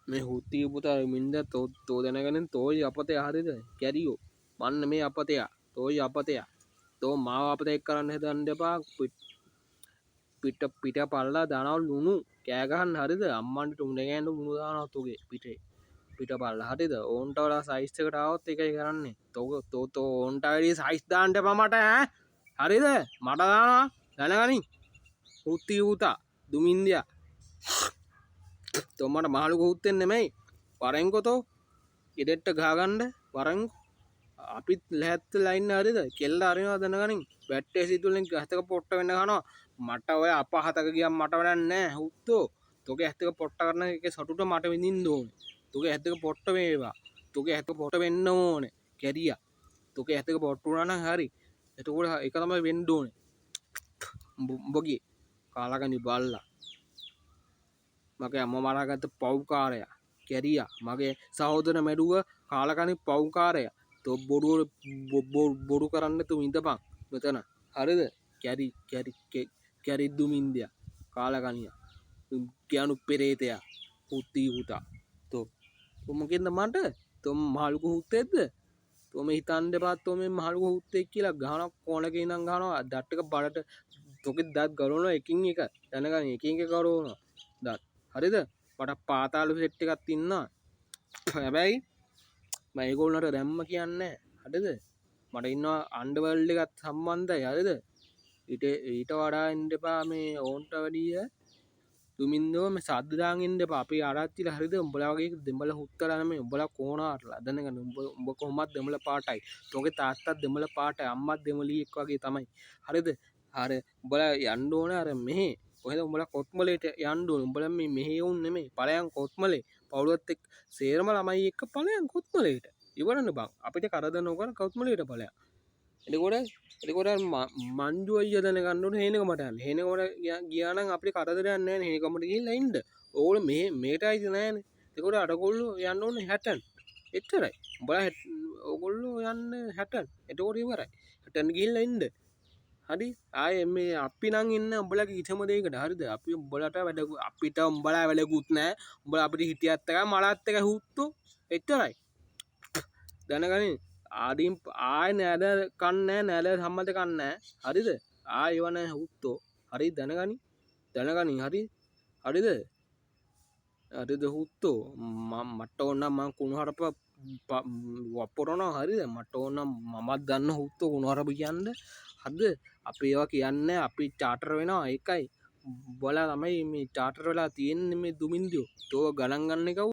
මේ හුත්තිය පුතා මින්ද තෝ දැනගන්න තෝයි අපතේ හරිද කැරියෝ මන්න මේ අපතයා තෝයි අපතයා තෝ මාව අපත එක් කරන්න හදන්න එපා පිට පල්ලා දානවල් ලුණු කෑගහන්න හරිද අම්මන්ට උඩ ගෑන්න මුණු දානවා තෝගේ පිට පල්ලා හරිද ඕන්ට වඩා සයිස් එකට આવොත් එකයි කරන්නේ තෝ ඕන්ට වැඩි සයිස් දාන්න එපා මට ඈ හරිද මට දානවා දැනගනින් හුත්තිය පුතා දුමින්දියා තොමට මහලුක හුත්තෙන් නෙමෙයි වරෙන්කොතෝ ගෙඩෙට්ට ගාගණ්ඩ වරං අපිත් ලැත්ත ලයින්න හරිද කෙල්ල අරිවා දැනගනින් වැට්ටේ සිතුලෙන් හතක පොට්ට වෙන්න කනවා මට ඔය අප හතක ගියම් මට වැඩන්නෑ හුත්තෝ තොක ඇත්තක පොට්ට කරන එක සටුට මට විඳින් දෝන තුක ඇත්තක පොට්ට වේවා තුක ඇත පොට වෙන්න ඕන කැරිය තුක ඇතක පොට්ටුරන හරි එතකොට එක තමයි වෙන්ඩෝන උඹගේ කාලකනි බල්ලා මගේ අම්ම මරාගත්ත පව්කාරය කැරිය මගේ සහෝදර මැඩුව කාලකනි පව්කාරය තො බොරු කරන්න තු ඉඳපං මෙතන හරිද කැරිද්දුමින්දය කාලකනිය කියනු පෙරේතයා හුත්තිී හුතා තෝ තුමකින්ද මට තුම් මහල්කු හුත්තෙද්ද තුම හිතන්ඩ පත්තෝම මහල්කු හුත්තෙක් කියලා ගහනක් කෝනක ඉනම් ගනවා දට්ටක බඩට තොකෙත් දත් ගරුණ එකින් එක දැනගන එකින් එක කරුණ දත් හරිද මට පාතාලු සෙට්ට එකත් ඉන්න හැබැයි මයිගෝල්නට රැම්ම කියන්න හටද මට ඉන්නවා අන්ඩවල්ඩ එකත් සම්බන්ධ යරිද ඊට වඩා එන්ඩපා මේ ඕන්ට වැඩිය තුමින්දෝ මේ සද්ධදාගෙන්ට අපි අරත්තිල හරිද උඹලාගේ දෙමල හුත්තරනම උඹල කෝනාටල අදනගන්න උඹ කොහොමත් දෙමල පාටයි තොක තාත්තත් දෙමල පාට අම්මත් දෙමලී එක් වගේ තමයි හරිද හර උඹල යන්ඩෝන අර මෙහේ කොහෙද උඹල කොත්මලට යන්ඩුව උඹල මේ මෙහෙවුන් නෙමේ පලයන් කොත්මලේ පවුලුවත් එක් සේරම ළමයි එක්ක පලයන් කොත්මලට ඉවරන්න බං අපිට කරද නොකර කොත්මලට පලයා එතකොට මංජු අය දැනගන්නට හේනකමටන් හෙනකොට ගියාන අපි කරදරයන්න හේකමට ලයින්ඩ ඕල මේට අයිති නෑන එකොට අඩකොල්ලු යන්න ඕන හැටන් එච්චරයි බල ඔගොල්ලු යන්න හැටන් එතකොට ඉවරයි හැටන් ගිල්ල ඉන්ඩ හරි ආය මේ අපි නං ඉන්න උඹලගේ ඉතමදේකට හරිද අපි උඹලට වැඩ අපිට උඹලා වැඩකුත් නෑ උඹල අපිට හිටියත්තක මලත්තක හුත්තු එච්චරයි දැනගනින් ආඩීම් ආය නෑද කන්න නෑල සම්මත කන්න හරිද ආයවන හුත්තෝ හරි දැනගනි හරි හරිද අරිද හුත්තෝ මට ඔන්න මං කුණුහරප වපොරන හරිද මට ඕන්න මමත් දන්න හුත්තෝ කුණුහරප කියන්න හද අප ඒවා කියන්න අපි චාටර් වෙනවා ඒකයි බොල තමයි මේ චාටර් වෙලා තියෙන්නේ මේ දුමින්දියෝ තෝ ගණන් ගන්න එකව